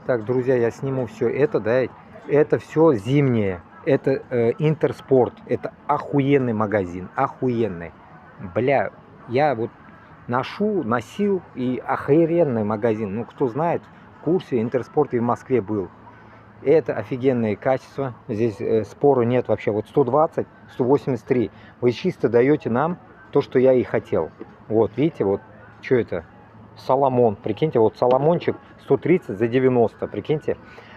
Так, друзья, я сниму все это, да, это все зимнее. Это Интерспорт, это охуенный магазин, охуенный. Бля, я вот носил, и охеренный магазин. Ну, кто знает, в курсе, Интерспорт и в Москве был. Это офигенное качество. Здесь спору нет вообще. Вот 120, 183. Вы чисто даете нам то, что я и хотел. Вот, видите, вот, что это? Соломон. Прикиньте, вот Соломончик 130 за 90. Прикиньте.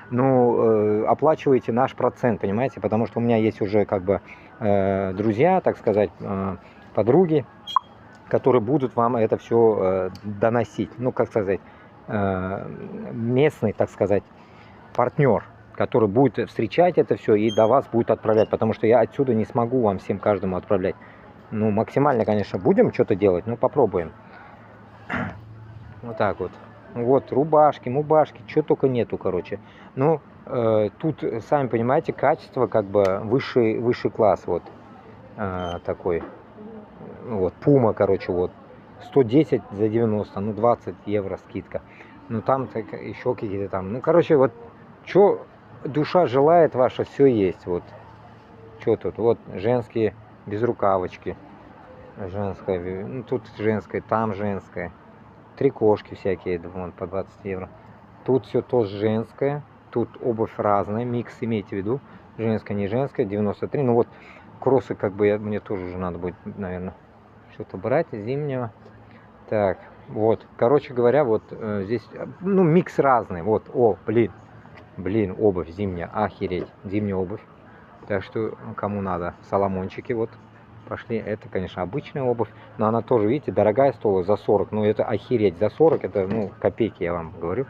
Ну, оплачиваете наш процент, понимаете? Потому что у меня есть уже как бы друзья, так сказать, подруги, которые будут вам это все доносить. Ну, как сказать, местный, так сказать, партнер, который будет встречать это все и до вас будет отправлять, потому что я отсюда не смогу вам всем каждому отправлять. Ну, максимально, конечно, будем что-то делать, но попробуем. Вот так вот. Вот, рубашки, мубашки, что только нету, короче. Ну, тут, сами понимаете, качество как бы высший класс, вот, такой. Вот, Пума, короче, вот. 110 за 90, ну, 20 евро скидка. Ну, там еще какие-то там. Ну, короче, вот, что душа желает ваша, все есть, вот. Что тут? Вот, женские безрукавочки. Женская, ну, тут женская, там женская. Трикошки всякие, вон, по 20 евро. Тут все тоже женское. Тут обувь разная, микс, имейте в виду. Женская, не женская, 93. Ну вот, кроссы как бы мне тоже уже надо будет, наверное, что-то брать зимнего. Так, вот, короче говоря, вот здесь, ну, микс разный. Вот, блин, обувь зимняя, охереть, зимняя обувь. Так что, кому надо, соломончики, вот, пошли. Это, конечно, обычная обувь, но она тоже, видите, дорогая стоила за 40. Ну, это охереть, за 40 это, ну, копейки, я вам говорю.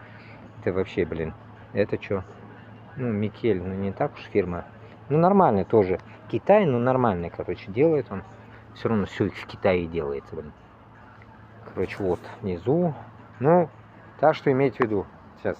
Это вообще, блин, это что? Ну, Микель, ну, не так уж фирма. Ну, нормальный тоже. Китай, ну, нормальный, короче, делает он. Все равно все в Китае делается, блин. Короче, вот, внизу. Ну, так что имейте в виду. Сейчас.